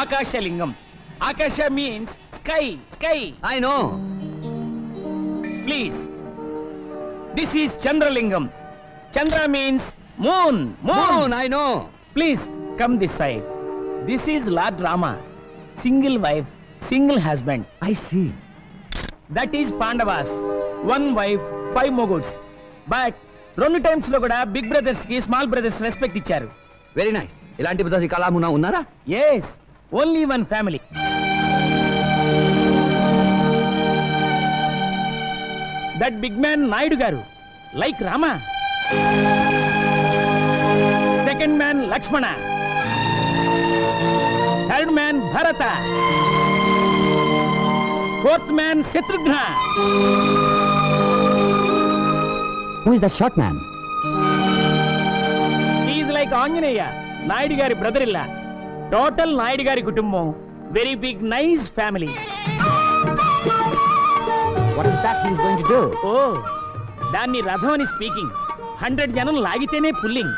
Akashalingam. Akasha means sky, sky. I know. Please. This is Chandralingam. Chandra means moon, Moon, I know. Please come this side. This is Lord Rama. Single wife, single husband. I see. That is Pandavas. One wife, 5 moguls. But 2 times lo kuda big brothers ki small brothers respect icharu. Very nice. ఇలాంటి పద్ధతి కళామునా ఉన్నారా? Yes, only one family. That big man Naidu garu, like Rama. Second man Lakshmana. Third man Bharata. Fourth man Shatrugna. Who is the short man? He is like Anjaneya, Naidu gari brother-in-law. Total Naidu gari kutumbam. Very big, nice family. What is that he is going to do? Oh, దాన్ని రథం అని speaking. 100 జనం లాగితేనే pulling.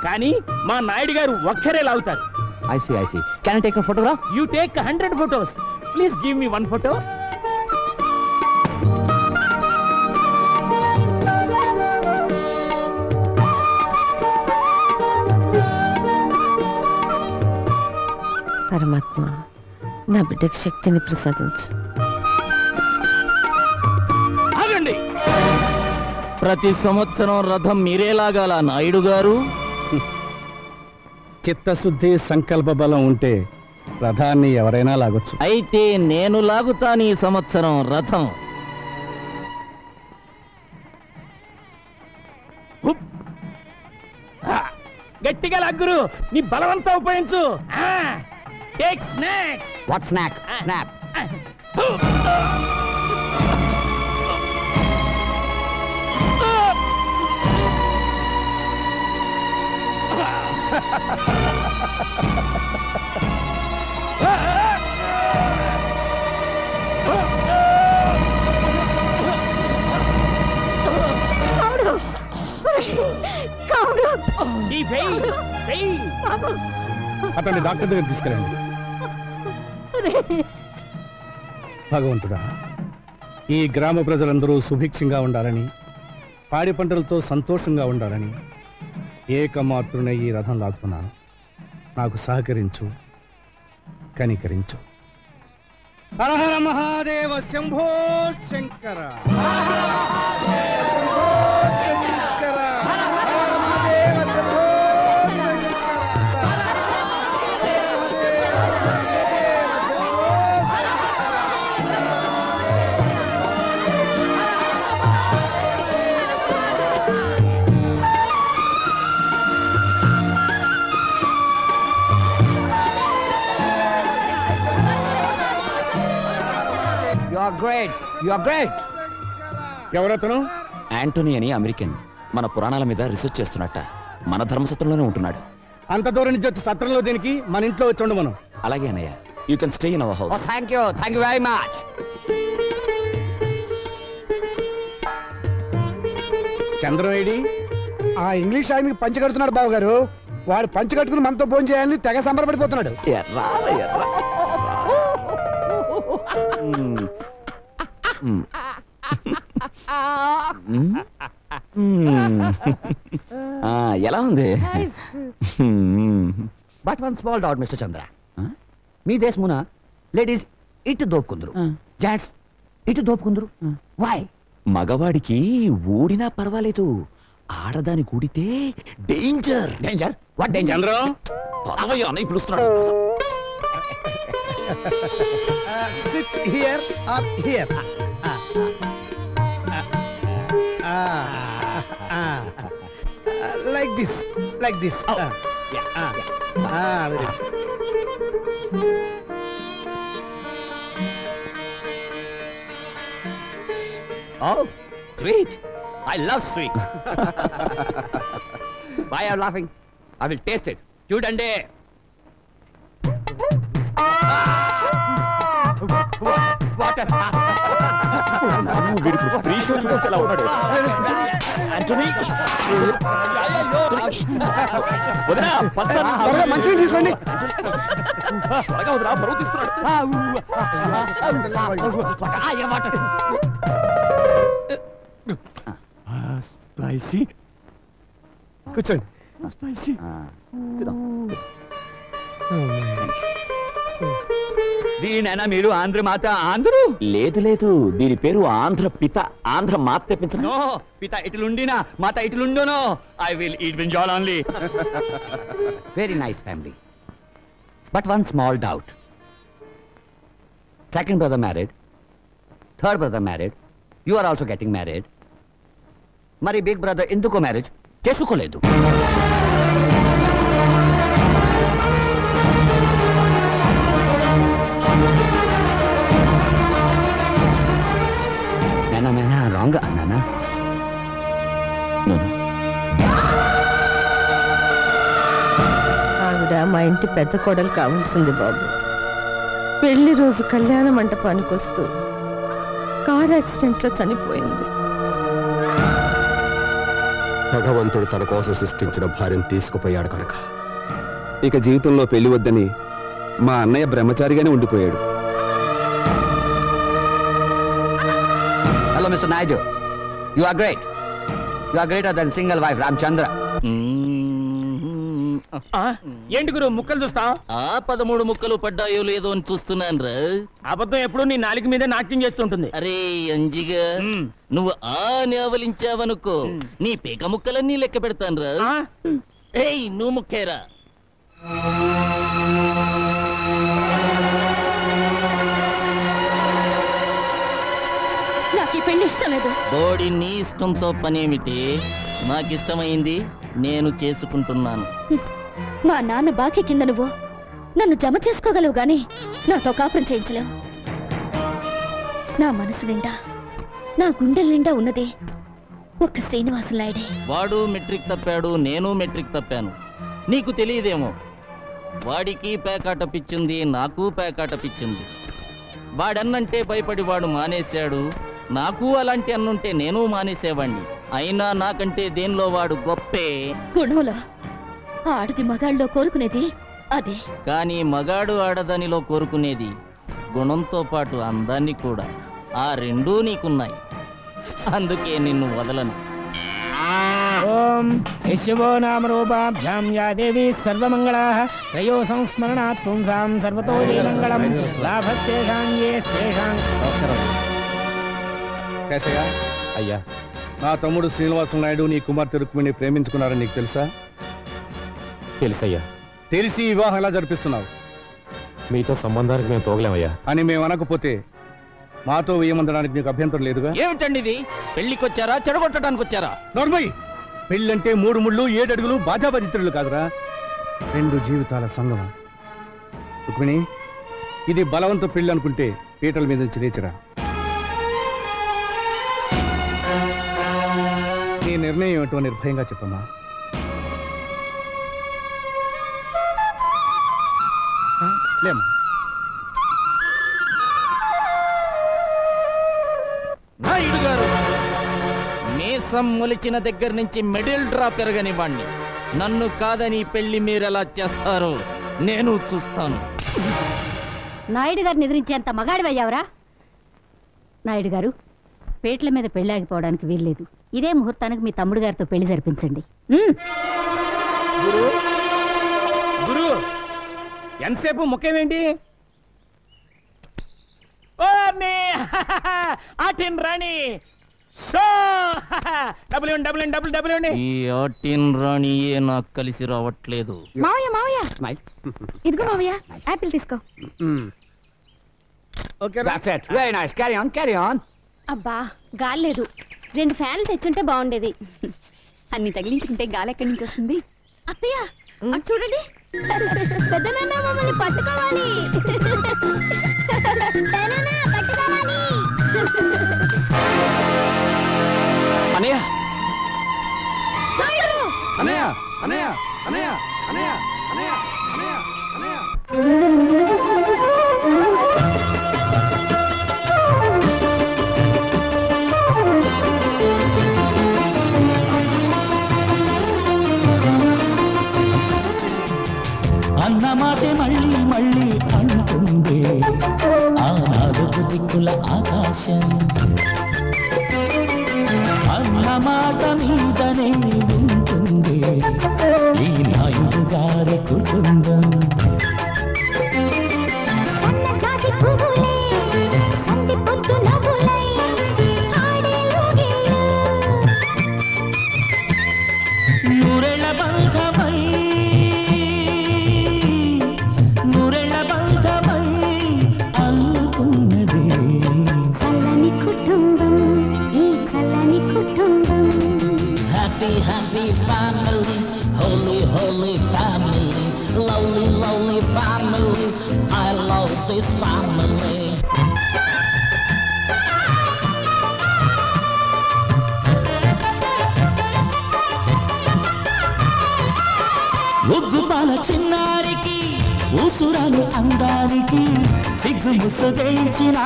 కానీ మా నాయుడు గారు ఒక్కరే లాగుతారు. I see, I see. Can I take a photograph? You take 100 photos. Please give me 1 photo. పరమాత్మ నా బిడ్డకి శక్తిని ప్రసాదించు. ఆగండి. ప్రతి సంవత్సరం రథం మీరే లాగాల నాయుడు గారు. చిత్తశుద్ధి సంకల్ప బలం ఉంటే రథాన్ని ఎవరైనా లాగొచ్చు. అయితే నేను లాగుతాను ఈ సంవత్సరం రథం. గట్టిగా లాగురు. నీ బలవంతా ఉపయోగించు. Take snacks. What snack? Snap. అతన్ని డాక్టర్ దగ్గర తీసుకెళ్ళండి. భగవంతుడా, ఈ గ్రామ ప్రజలందరూ సుభిక్షంగా ఉండాలని, పాడి పంటలతో సంతోషంగా ఉండాలని ఏకమాత్రునే ఈ రథం లాగుతున్నాను. నాకు సహకరించు, కనికరించు. Hara Hara Mahadeva Shambho Shankara. You are great. ఎవరతను? యాంటోనీ అని అమెరికన్. మన పురాణాల మీద రీసెర్చ్ చేస్తున్నట్ట. మన ధర్మసత్రంలోనే ఉంటున్నాడు. అంత దూరం నుంచి వచ్చి సత్రంలో దేనికి? మన ఇంట్లో వచ్చి ఉండు మనం. అలాగే అన్నయ్య. You can stay in our house. Oh, thank you very much. చంద్రవేడి ఆ ఇంగ్లీష్ ఆయనకి పంచి కడుతున్నాడు బాబు గారు. వాడు పంచి కట్టుకుని మనతో భోజనం చేయాలని తెగ సంబరపడిపోతున్నాడు. ఎలా ఉంది? But one small doubt, Mr. Chandra. మీ దేశమున లేడీస్ ఇటు దోపుకుందరు, జెంట్స్ ఇటు దోపుకుందరు. Why? మగవాడికి ఊడినా పర్వాలేదు, ఆడదాని కూడితే danger. Danger? What danger? Chandram పదవయ్యా అన్నయ్య పిలుస్తున్నాడు. Sit here or here. Like this, like this. Very good. Oh, sweet. I love sweet. Why are you laughing? I will taste it. Chudande. Water. Free show చూడొచ్చు ఎలా ఉన్నాడు. Anthony త్వరగా మంచిగా తీసుకోండి. త్వరగా వదిరా, బరువు తీస్తున్నాడు. స్పైసీ కూర్చోండి. స్పైసీ దీనైనా మీరు ఆంధ్ర మాత ఆంధ్రు? లేదు లేదు, దీని పేరు ఆంధ్ర పిత. ఆంధ్ర మాత తెప్పించను. నో, పిత ఇటులుండినా మాత ఇటులుండునో. I will eat brinjal only. Very nice family, but one small doubt. Second brother married, third brother married, you are also getting married. మరి బిగ్ బ్రదర్ ఎందుకు మ్యారేజ్ చేసుకోలేదు? నేనా రాంగ్ అన్నానా? ఆవిడ మా ఇంటి పెద్ద కోడలు కావాల్సింది బాబు. పెళ్లి రోజు కళ్యాణ మంటపానికి వస్తూ కార్ యాక్సిడెంట్ లో చనిపోయింది. భగవంతుడు తన కోసం సృష్టించిన భార్యను తీసుకుపోయాడు కనుక ఇక జీవితంలో పెళ్లి వద్దని మా అన్నయ్య బ్రహ్మచారిగానే ఉండిపోయాడు. Hello mister Naidu, you are great. You are greater than single wife Ramachandra. ఏంటి గురు ముక్కలు చూస్తా? ఆ 13 ముక్కలు పడ్డాయో లేదో అని చూస్తున్నాను రా. అబద్ధం ఎప్పుడు నీ నాలుక మీద నాట్యం చేస్తుంటుంది. అరే అంజిగా, నువ్వు ఆ నేవలించావనుకో, నీ పీక ముక్కలన్నీ లెక్క పెడతాను రా. ఏయ్ నువ్వు ముక్కేరా. నాకు ఈ పెళ్లి ఇష్టం లేదు. బోడి నీ ఇష్టంతో పనేమిటి? నాకిష్టమైంది నేను చేసుకుంటున్నాను. మా నాన్న బాకీ కింద నువ్వు నన్ను జమ చేసుకోగలవు గాని నాతో కాపురం చేయించలేవు. నా మనసు నిండా, నా గుండెల నిండా ఉన్నది ఒక్క శ్రీనివాసు నాయుడే. వాడు మెట్రిక్ తప్పాడు, నేను మెట్రిక్ తప్పాను. నీకు తెలియదేమో, వాడికి పేకాట పిచ్చింది, నాకు పేకాట పిచ్చింది. వాడన్నంటే భయపడి వాడు మానేశాడు. నాకు అలాంటి అన్నుంటే నేను మానేసేవాణ్ణి. అయినా నాకంటే దేనిలో వాడు గొప్పే. గుణంలో ఆడది మగాళ్ళలో కోరుకునేది అదే. కానీ మగాడు ఆడదానిలో కోరుకునేది గుణంతో పాటు అందాన్ని కూడా. ఆ రెండూ నీకున్నాయి, అందుకే నిన్ను వదలను. ఓం యశవో నామ రూపాభ్యాం యా దేవి సర్వమంగళాః త్రయో సంస్మరణాత్ పుంసాం సర్వతో మంగళం లాభస్తేషాం యేస్తేషాం. కేశయ్య, అయ్యా, నా తమ్ముడు శ్రీనివాస నాయుడు నీ కుమార్తె రుక్మిణి ప్రేమించుకున్నారని నీకు తెలుసా? తెలుసయ్యా. తెలిసి వివాహం ఎలా జరిపిస్తున్నావు? మీతో సంబంధానికి మేము తోగలేమయ్యా. అని మేము అనకపోతే మాతో వేయమందడానికి నీకు అభ్యంతరం లేదుగా? ఏమిటండి ఇది? పెళ్లికొచ్చారా చెడగొట్టడానికి వచ్చారా? నోర్మయ్, పెళ్ళంటే 3 ముళ్ళు 7 అడుగులు బాజాబాజిత్రులు కాదురా, 2 జీవితాల సంగమం. రుక్మిణి, ఇది బలవంత పెళ్లి అనుకుంటే పీటల మీద నుంచి లేచిరా. నీ నిర్ణయం ఏమిటో నిర్భయంగా చెప్పమ్మా. లేమ్మా. నాయుడు గారు, మీసం మొలిచిన దగ్గర నుంచి మిడిల్ డ్రా పెరగనివ్వండి. నన్ను కాదని పెళ్లి మీరెలా చేస్తారో నేను చూస్తాను. నాయుడు గారిని ఎదిరించేంత మగాడివయ్యావరా? నాయుడు గారు, పేట్ల మీద పెళ్ళాగిపోవడానికి వీల్లేదు. ఇదే ముహూర్తానికి మీ తమ్ముడు గారితో పెళ్లి జరిపించండి. గురు గురు ఎంతసేపు ముఖ్యమేంటి? ఓ మే ఆటిన్ రాణి సో డబుల్ ఈ ఆటిన్ రాణియే నాకు కలిసి రావట్లేదు. మావయ్య మావయ్య, ఇదిగో మావయ్య, యాపిల్ తీసుకో. Very nice, carry on carry on. అబ్బా గాలి లేదు, 2 ఫ్యాన్లు తెచ్చుంటే బాగుండేది. అన్ని తగిలించుకుంటే గాలి ఎక్కడి నుంచి వస్తుంది? అత్తయ్య అటు చూడండి, పెద్దనాన్న మమ్మల్ని పట్టుకోవాలి. పెదనాన్న, పట్టుకోవాలి. అనయ్య, అనయ్య అనయ్య అనయ్య అనయ్య అనయ్య అనయ్య అనయ్య. అన్నమాటే మాటే మళ్ళీ మళ్ళీ అంటుంది ఆ నాలుగు దిక్కుల ఆకాశం అన్న మాట మీదనే ఉంటుంది ఈ నాయుడు గారి కుటుంబం Happy family, holy family, lovely family, I love this family. ఉగ్గుపాల చిన్నారికి ఊసురాలు అందానికి సిగ్గు ముసుగేయించిన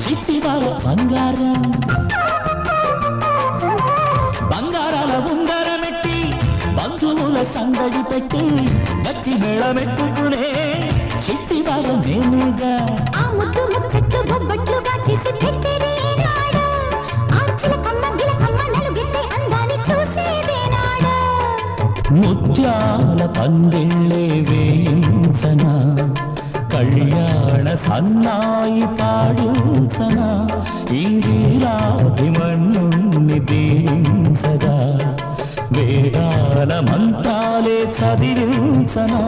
చిట్టివాల బంగారం బంగారాల ఉంగరమెట్టి బంధువుల సందడి పెట్టి గట్టి మేళమెట్టుకునే చిట్టివాల నేనుగా ముత్యాల పందిళ్ళే వేయించనా కళ్యాణ సన్నాయి పాడించనా ఇందిరాభిమన్యుణ్ణి దీవించగా వేదాల మంత్రాలే చదివించనా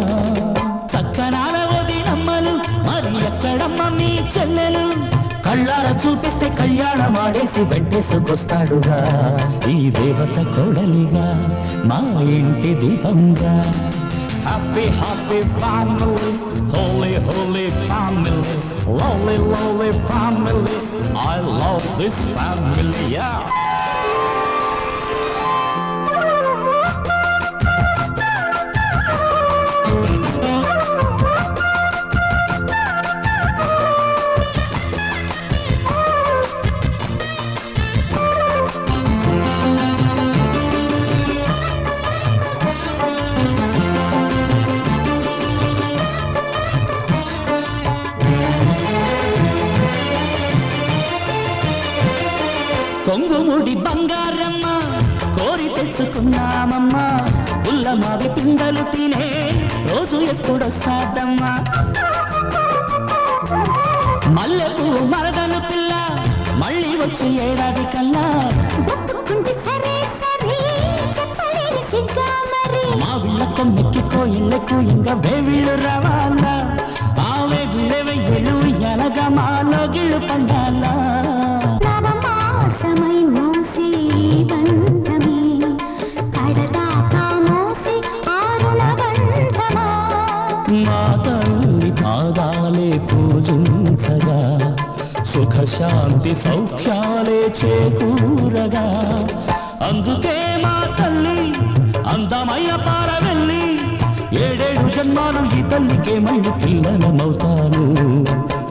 చక్కనాల వదినమ్మలు మరి ఎక్కడమ్మ మీ చెల్లెలు కళ్ళార చూపిస్తే కళ్యాణం ఆడేసి వెంటేసుకొస్తాడుగా ఈ దేవత కోడలిగా మా ఇంటి దీపంగా Happy family, holy family, lovely family, I love this family, yeah. కొంగుముడి Bangaramma కోరి తెచ్చుకున్నామమ్మా ఉల్లమావి పిండలు తినే రోజు ఎప్పుడొస్తాదమ్మా మల్లెపూ మరదలు పిల్ల మళ్ళీ వచ్చి ఏడాది కల్లా మా వీళ్ళకు మెక్కికో ఇళ్ళకు ఇంకా వేవిళ్ళు రావాలా ఆ వేవిళ్ళే వెయ్యలు ఎలగా మాలో గిళ్ళు పండాలా మా తల్లి పాదాలే పూజించగా సుఖ శాంతి సౌఖ్యాలే చేకూరగా అందుకే మా తల్లి అందమైన పారవెల్లి ఏడేడు జన్మాలు ఈ తల్లికే మళ్ళీ పిల్లనమవుతాను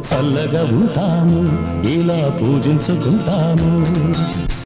చల్లగా ఉంటాను ఇలా పూజించుకుంటాను